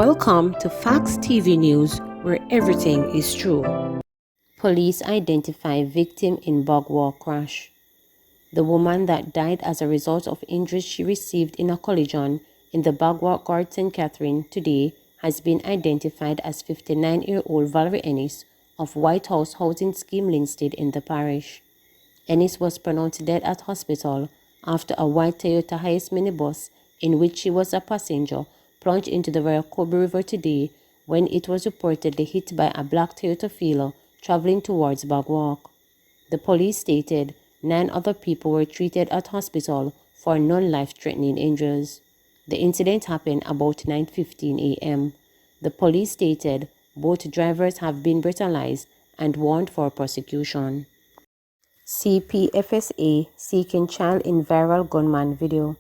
Welcome to Facts TV News, where everything is true. Police identify victim in Bog Walk crash. The woman that died as a result of injuries she received in a collision in the Bog Walk Gorge, St. Catherine today has been identified as 59-year-old Valerie Ennis of White House Housing Scheme Linstead in the parish. Ennis was pronounced dead at hospital after a white Toyota Hiace minibus in which she was a passenger plunged into the Kobe River today when it was reportedly hit by a black Toyota Fielder traveling towards Bog Walk. The police stated 9 other people were treated at hospital for non-life-threatening injuries. The incident happened about 9:15 a.m. The police stated both drivers have been brutalized and warned for prosecution. CPFSA seeking child in viral gunman video.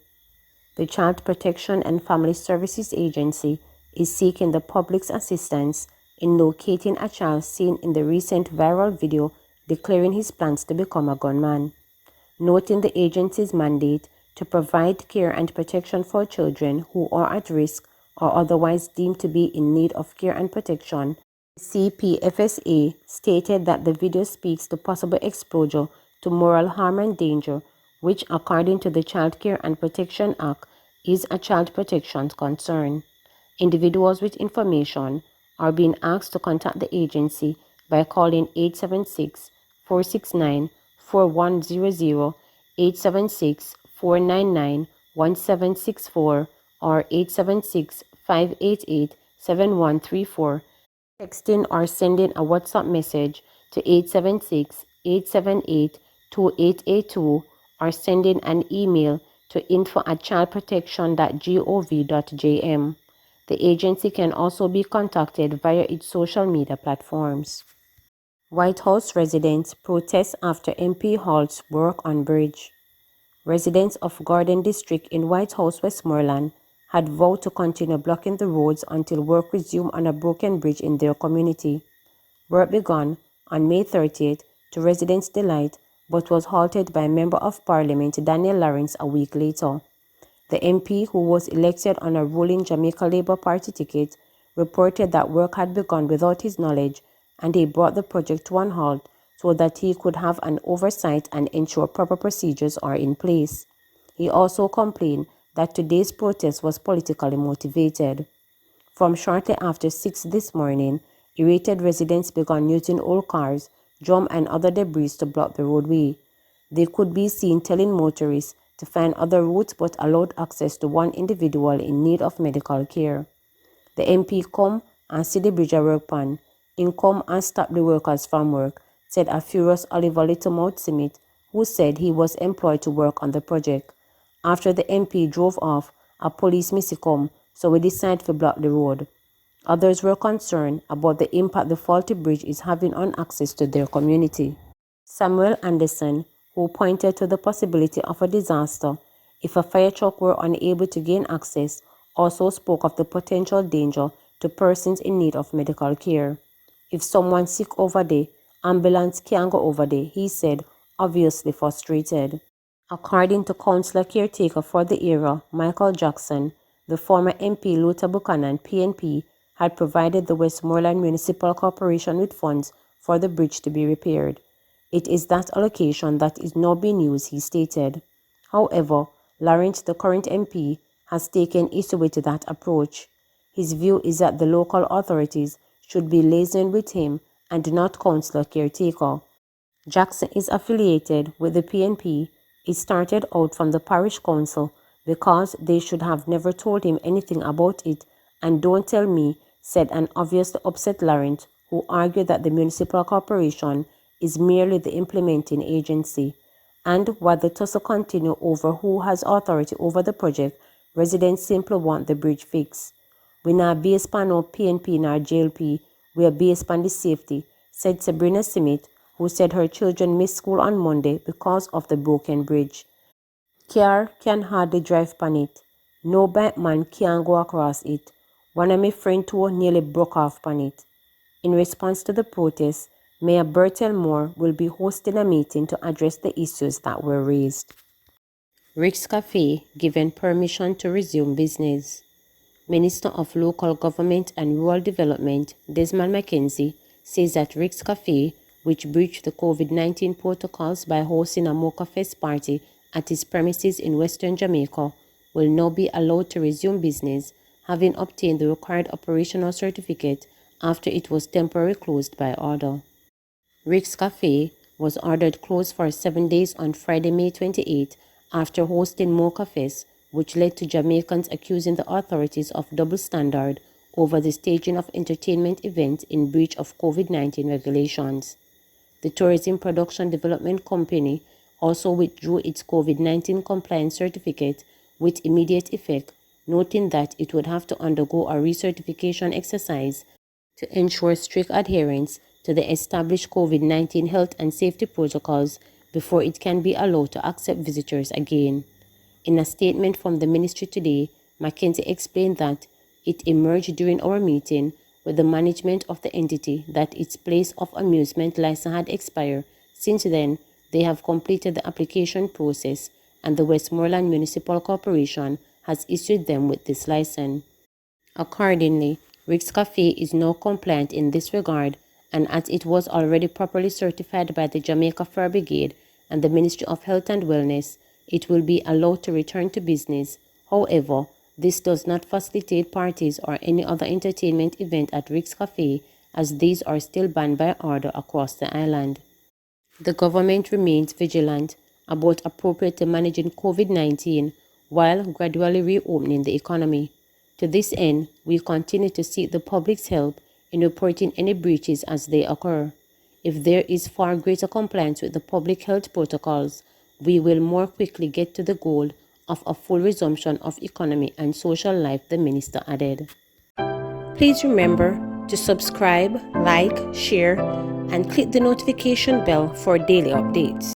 The Child Protection and Family Services Agency is seeking the public's assistance in locating a child seen in the recent viral video declaring his plans to become a gunman. Noting the agency's mandate to provide care and protection for children who are at risk or otherwise deemed to be in need of care and protection, CPFSA stated that the video speaks to possible exposure to moral harm and danger, which, according to the Child Care and Protection Act, is a child protection concern. Individuals with information are being asked to contact the agency by calling 876-469-4100, 876-499-1764, or 876-588-7134, texting or sending a WhatsApp message to 876-878-2882, or sending an email to info@childprotection.gov.jm. The agency can also be contacted via its social media platforms. White House residents protest after MP halts work on bridge. Residents of Garden District in White House, Westmoreland, had vowed to continue blocking the roads until work resumed on a broken bridge in their community. Work began on May 30th to residents' delight, but was halted by Member of Parliament Daniel Lawrence a week later. The MP, who was elected on a ruling Jamaica Labour Party ticket, reported that work had begun without his knowledge, and he brought the project to an halt so that he could have an oversight and ensure proper procedures are in place. He also complained that today's protest was politically motivated. From shortly after 6 this morning, irritated residents began using old cars, drum and other debris to block the roadway. They could be seen telling motorists to find other routes but allowed access to one individual in need of medical care. The MP come and see the bridge work pan. In come and stop the workers from work, said a furious Oliver Littlemouth Smith, who said he was employed to work on the project. After the MP drove off, a police missile come, so we decided to block the road. Others were concerned about the impact the faulty bridge is having on access to their community. Samuel Anderson, who pointed to the possibility of a disaster if a fire truck were unable to gain access, also spoke of the potential danger to persons in need of medical care. If someone's sick over there, ambulance can't go over there, he said, obviously frustrated. According to Councillor Caretaker for the area, Michael Jackson, the former MP Luther Buchanan, PNP, had provided the Westmoreland Municipal Corporation with funds for the bridge to be repaired. It is that allocation that is now being used, he stated. However, Lawrence, the current MP, has taken issue with that approach. His view is that the local authorities should be liaising with him and not Councillor Caretaker. Jackson is affiliated with the PNP. It started out from the parish council because they should have never told him anything about it, and don't tell me, said an obviously upset Lawrence, who argued that the municipal corporation is merely the implementing agency. And while the tussle continue over who has authority over the project, residents simply want the bridge fixed. We not based upon no PNP nor JLP, we are based upon the safety, said Sabrina Smith, who said her children missed school on Monday because of the broken bridge. Car can hardly drive upon it. No bike man can go across it. One of my friends too nearly broke off upon it. In response to the protest, Mayor Bertel Moore will be hosting a meeting to address the issues that were raised. Rick's Cafe given permission to resume business. Minister of Local Government and Rural Development, Desmond McKenzie, says that Rick's Cafe, which breached the COVID-19 protocols by hosting a Mocha Fest party at his premises in Western Jamaica, will now be allowed to resume business, having obtained the required operational certificate after it was temporarily closed by order. Rick's Cafe was ordered closed for 7 days on Friday, May 28, after hosting Mocha Fest, which led to Jamaicans accusing the authorities of double standard over the staging of entertainment events in breach of COVID-19 regulations. The Tourism Production Development Company also withdrew its COVID-19 compliance certificate with immediate effect, noting that it would have to undergo a recertification exercise to ensure strict adherence to the established COVID-19 health and safety protocols before it can be allowed to accept visitors again. In a statement from the ministry today, McKenzie explained that it emerged during our meeting with the management of the entity that its place of amusement license had expired. Since then, they have completed the application process and the Westmoreland Municipal Corporation has issued them with this license. Accordingly, Rick's Cafe is now compliant in this regard, and as it was already properly certified by the Jamaica Fire Brigade and the Ministry of Health and Wellness, it will be allowed to return to business. However, this does not facilitate parties or any other entertainment event at Rick's Cafe, as these are still banned by order across the island. The government remains vigilant about appropriately managing COVID-19 while gradually reopening the economy. To this end, we continue to seek the public's help in reporting any breaches as they occur. If there is far greater compliance with the public health protocols, we will more quickly get to the goal of a full resumption of economy and social life, the minister added. Please remember to subscribe, like, share, and click the notification bell for daily updates.